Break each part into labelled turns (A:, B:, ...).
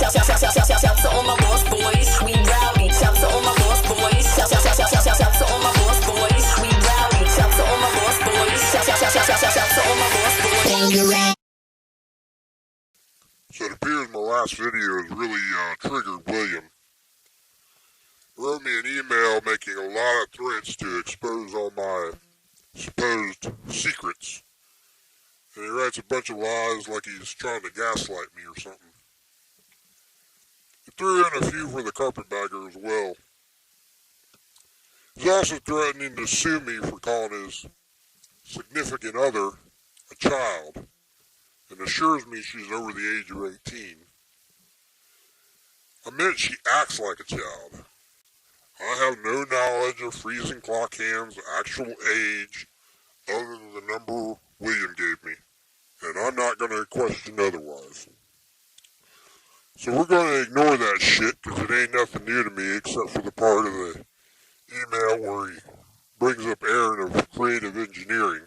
A: Shout to all my boss boys, we rowdy. Shout to all my boss boys. Shout to all my boss boys, we rowdy. Shout to all my boss boys. Shout to all my boss boys.
B: So it appears my last video has really triggered William. He wrote me an email making a lot of threats to expose all my supposed secrets. And he writes a bunch of lies like he's trying to gaslight me or something. He threw in a few for the carpetbagger as well. He's also threatening to sue me for calling his significant other a child, and assures me she's over the age of 18. I meant she acts like a child. I have no knowledge of freezing clock hand's actual age other than the number William gave me, and I'm not going to question otherwise. So we're going to ignore that shit because it ain't nothing new to me except for the part of the email where he brings up Aaron of creative engineering.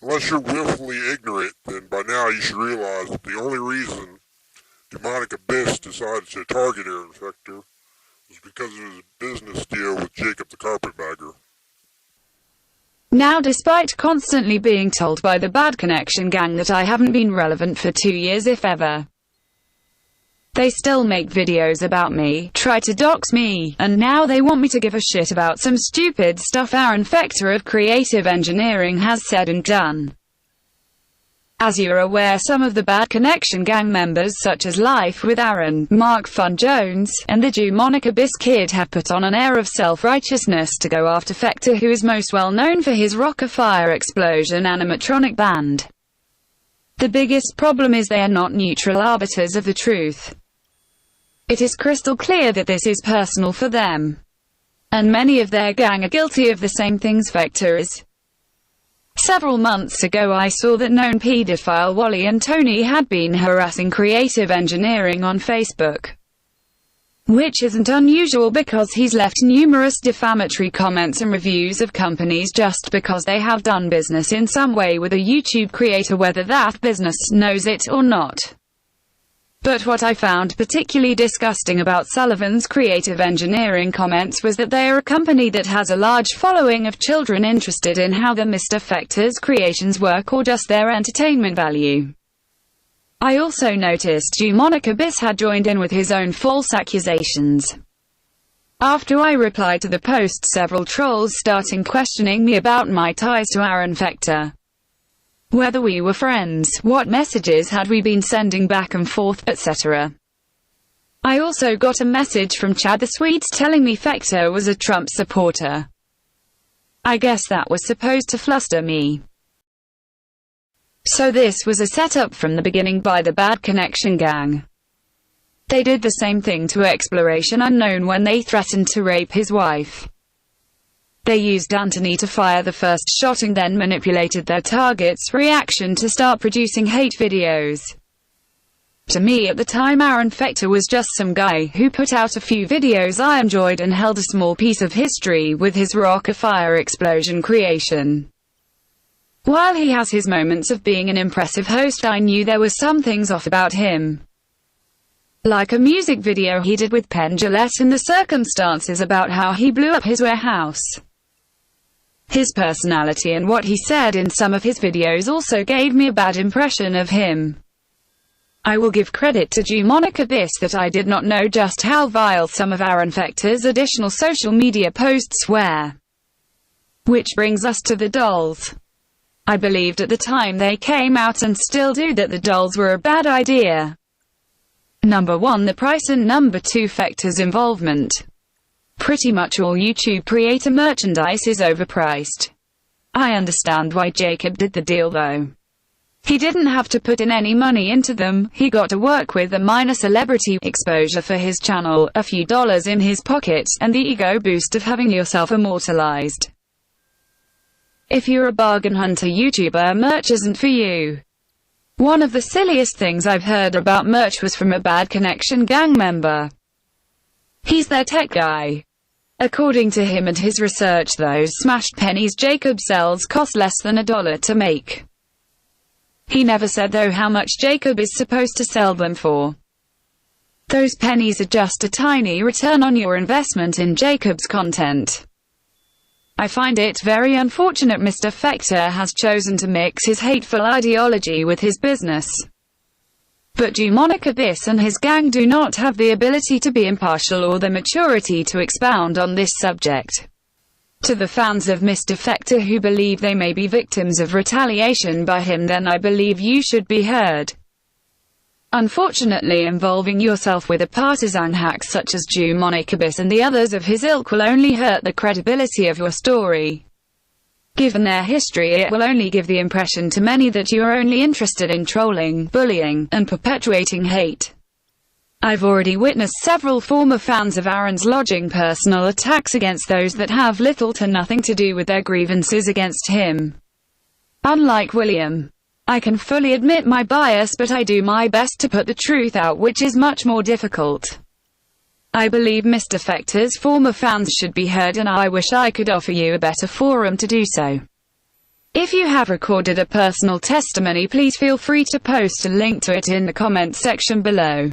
B: Unless you're willfully ignorant, then by now you should realize that the only reason Dewmonic Abyss decided to target Aaron Fechter was because of his business deal with Jacob the Carpetbagger.
C: Now, despite constantly being told by the Bad Connection gang that I haven't been relevant for 2 years if ever, they still make videos about me, try to dox me, and now they want me to give a shit about some stupid stuff Aaron Fechter of Creative Engineering has said and done. As you're aware, some of the Bad Connection gang members such as Life with Aaron, Mark Fun Jones, and the Dewmonic Abyss Kid have put on an air of self-righteousness to go after Fechter, who is most well known for his Rock Fire Explosion animatronic band. The biggest problem is they are not neutral arbiters of the truth. It is crystal clear that this is personal for them, and many of their gang are guilty of the same things Fechter is. Several months ago I saw that known paedophile Wally and Tony had been harassing Creative Engineering on Facebook, which isn't unusual because he's left numerous defamatory comments and reviews of companies just because they have done business in some way with a YouTube creator, whether that business knows it or not. But what I found particularly disgusting about Sullivan's Creative Engineering comments was that they are a company that has a large following of children interested in how the Mr. Fechter's creations work or just their entertainment value. I also noticed Dewmonic Abyss had joined in with his own false accusations. After I replied to the post, several trolls started questioning me about my ties to Aaron Fechter. Whether we were friends, what messages had we been sending back and forth, etc. I also got a message from Chad the Swedes telling me Fechter was a Trump supporter. I guess that was supposed to fluster me. So this was a setup from the beginning by the Bad Connection gang. They did the same thing to Exploration Unknown when they threatened to rape his wife. They used Anthony to fire the first shot and then manipulated their target's reaction to start producing hate videos. To me at the time, Aaron Fechter was just some guy who put out a few videos I enjoyed and held a small piece of history with his Rock Fire Explosion creation. While he has his moments of being an impressive host, I knew there were some things off about him. Like a music video he did with Penn Jillette and the circumstances about how he blew up his warehouse. His personality and what he said in some of his videos also gave me a bad impression of him. I will give credit to Dewmonic Abyss that I did not know just how vile some of Aaron Fechter's additional social media posts were. Which brings us to the dolls. I believed at the time they came out, and still do, that the dolls were a bad idea. Number 1, the price, and number 2, Fechter's involvement. Pretty much all YouTube creator merchandise is overpriced. I understand why Jacob did the deal though. He didn't have to put in any money into them, he got to work with a minor celebrity exposure for his channel, a few dollars in his pocket, and the ego boost of having yourself immortalized. If you're a bargain hunter YouTuber, merch isn't for you. One of the silliest things I've heard about merch was from a Bad Connection gang member. He's their tech guy. According to him and his research, those smashed pennies Jacob sells cost less than $1 to make. He never said though how much Jacob is supposed to sell them for. Those pennies are just a tiny return on your investment in Jacob's content. I find it very unfortunate Mr. Fechter has chosen to mix his hateful ideology with his business. But Dewmonic Abyss and his gang do not have the ability to be impartial or the maturity to expound on this subject. To the fans of Mr. Fechter who believe they may be victims of retaliation by him, then I believe you should be heard. Unfortunately, involving yourself with a partisan hack such as Dewmonic Abyss and the others of his ilk will only hurt the credibility of your story. Given their history, it will only give the impression to many that you are only interested in trolling, bullying, and perpetuating hate. I've already witnessed several former fans of Aaron's lodging personal attacks against those that have little to nothing to do with their grievances against him. Unlike William, I can fully admit my bias, but I do my best to put the truth out, which is much more difficult. I believe Mr. Fechter's former fans should be heard, and I wish I could offer you a better forum to do so. If you have recorded a personal testimony, please feel free to post a link to it in the comment section below.